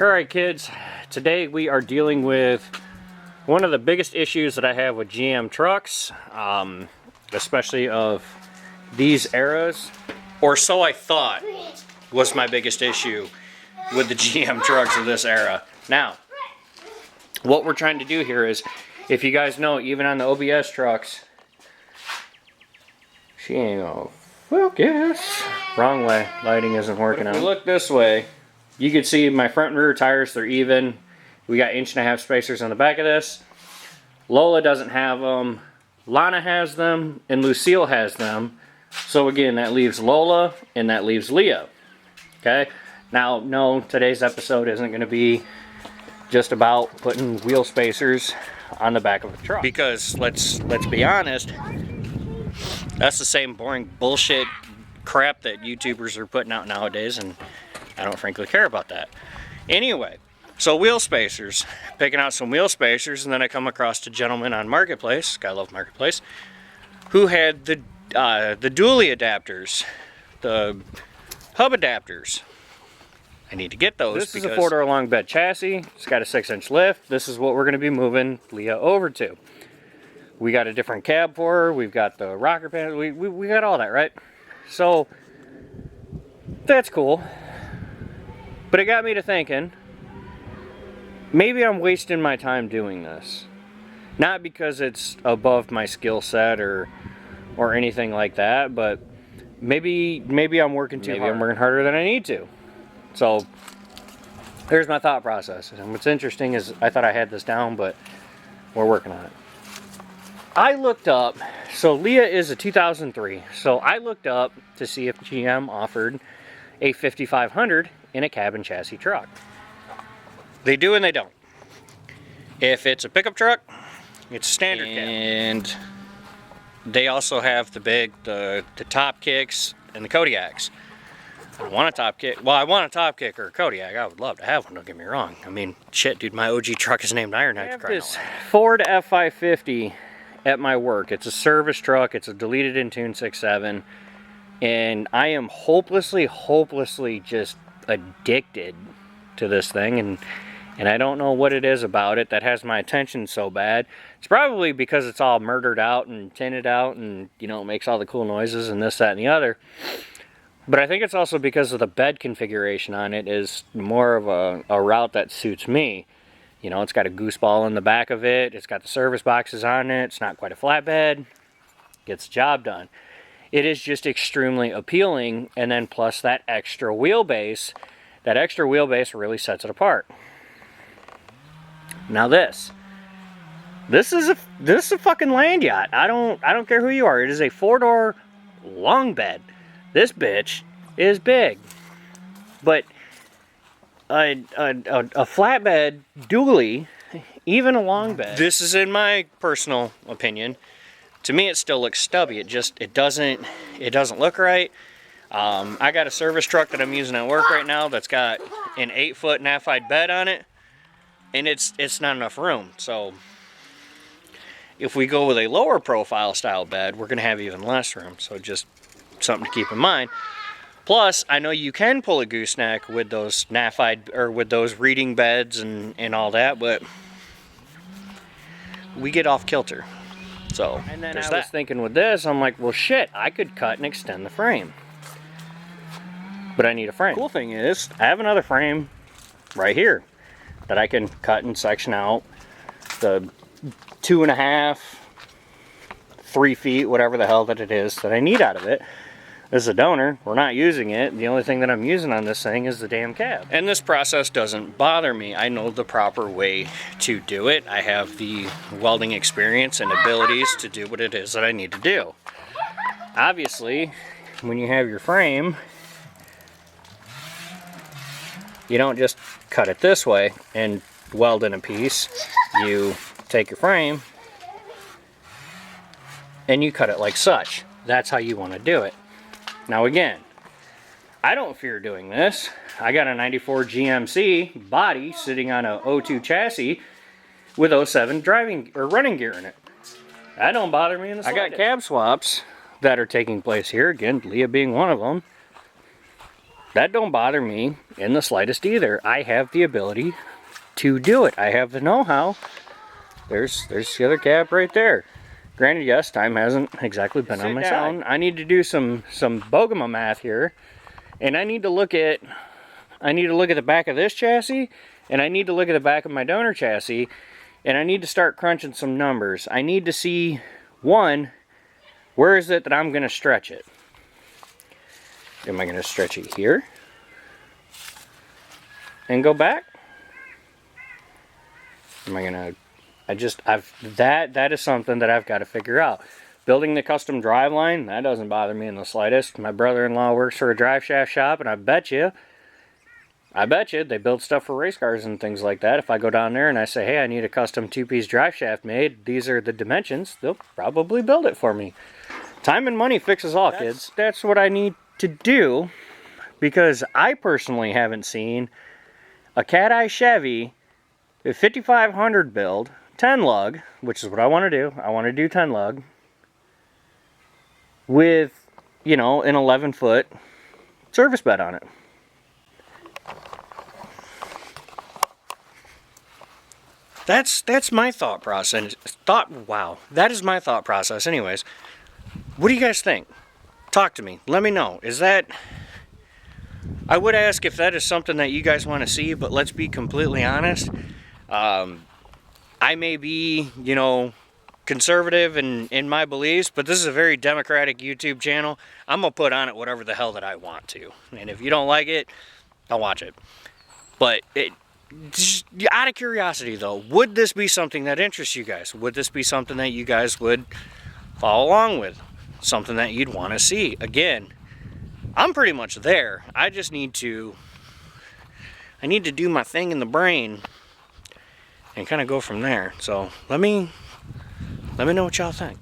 Alright kids, today we are dealing with one of the biggest issues that I have with GM trucks, especially of these eras, or so I thought was my biggest issue with the GM trucks of this era. Now, what we're trying to do here is, if you guys know, even on the OBS trucks, she ain't gonna focus. Wrong way, lighting isn't working out. If we look this way, you can see my front and rear tires, they're even. We got 1.5-inch spacers on the back of this. Lola doesn't have them. Lana has them, and Lucille has them. So again, that leaves Lola, and that leaves Leah. Okay? Now, no, today's episode isn't going to be just about putting wheel spacers on the back of a truck. Because, let's be honest, that's the same boring bullshit crap that YouTubers are putting out nowadays, and I don't frankly care about that. Anyway, so wheel spacers. Picking out some wheel spacers, and then I come across a gentleman on Marketplace, I love Marketplace, who had the dually adapters, the hub adapters. I need to get those. This is a 4-door long bed chassis. It's got a 6-inch lift. This is what we're going to be moving Leah over to. We got a different cab for her. We've got the rocker panel. We got all that, right? So that's cool. But it got me to thinking, maybe I'm wasting my time doing this. Not because it's above my skill set or anything like that, but maybe I'm working too hard. Maybe I'm working harder than I need to. So here's my thought process. And what's interesting is I thought I had this down, but we're working on it. I looked up, so Leah is a 2003, so I looked up to see if GM offered a 5500 in a cab and chassis truck. They do and they don't. If it's a pickup truck, it's a standard cab. And they also have the top kicks and the Kodiaks. I don't want a top kick. Well, I want a top kick or a Kodiak. I would love to have one, don't get me wrong. I mean, shit, dude, my OG truck is named Iron Knife. I have this Ford F550 at my work. It's a service truck. It's a deleted in tune 6.7. And I am hopelessly just addicted to this thing, and I don't know what it is about it that has my attention so bad. It's probably because it's all murdered out and tinted out, and you know, it makes all the cool noises and this, that, and the other. But I think it's also because of the bed configuration on it is more of a route that suits me. You know, it's got a goose ball in the back of it. It's got the service boxes on it. It's not quite a flatbed. Gets the job done. It is just extremely appealing, and then plus that extra wheelbase really sets it apart. Now this is a fucking land yacht. I don't care who you are. It is a 4-door long bed. This bitch is big, but a flatbed dually, even a long bed. This is in my personal opinion. To me, it still looks stubby. It doesn't look right. I got a service truck that I'm using at work right now that's got an 8-foot NAFID bed on it, and it's not enough room. So if we go with a lower profile style bed, we're gonna have even less room. So just something to keep in mind. Plus, I know you can pull a gooseneck with those NAFID or with those reading beds and all that, but we get off kilter. So, and then I was thinking with this, I'm like, well shit, I could cut and extend the frame. But I need a frame. Cool thing is, I have another frame right here that I can cut and section out the 2.5, 3 feet, whatever the hell that it is that I need out of it. This is a donor. We're not using it. The only thing that I'm using on this thing is the damn cab. And this process doesn't bother me. I know the proper way to do it. I have the welding experience and abilities to do what it is that I need to do. Obviously, when you have your frame, you don't just cut it this way and weld in a piece. You take your frame and you cut it like such. That's how you want to do it. Now again, I don't fear doing this. I got a 94 GMC body sitting on a 02 chassis with 07 driving or running gear in it. That don't bother me in the slightest. I got cab swaps that are taking place here. Again, Leah being one of them. That don't bother me in the slightest either. I have the ability to do it. I have the know-how. There's the other cab right there. Granted, yes, time hasn't exactly been on my side. I need to do some Bogema math here, and I need to look at the back of this chassis, and I need to look at the back of my donor chassis, and I need to start crunching some numbers. I need to see, one, where is it that I'm going to stretch it? Am I going to stretch it here and go back? Am I going to... that is something that I've got to figure out. Building the custom driveline, that doesn't bother me in the slightest. My brother-in-law works for a drive shaft shop, and I bet you they build stuff for race cars and things like that. If I go down there and I say, hey, I need a custom 2-piece drive shaft made, these are the dimensions, they'll probably build it for me. Time and money fixes all, kids. That's what I need to do, because I personally haven't seen a cat-eye Chevy, a 5500 build, 10 lug, which is what I want to do. I want to do 10 lug with, you know, an 11-foot service bed on it. That's my thought process. Wow, that is my thought process. Anyways, what do you guys think? Talk to me. Let me know. Is that... I would ask if that is something that you guys want to see, but let's be completely honest. I may be, you know, conservative in my beliefs, but this is a very democratic YouTube channel. I'm going to put on it whatever the hell that I want to. And if you don't like it, I'll watch it. But just out of curiosity though, would this be something that interests you guys? Would this be something that you guys would follow along with? Something that you'd want to see? Again, I'm pretty much there. I just need to do my thing in the brain and kind of go from there. So let me know what y'all think.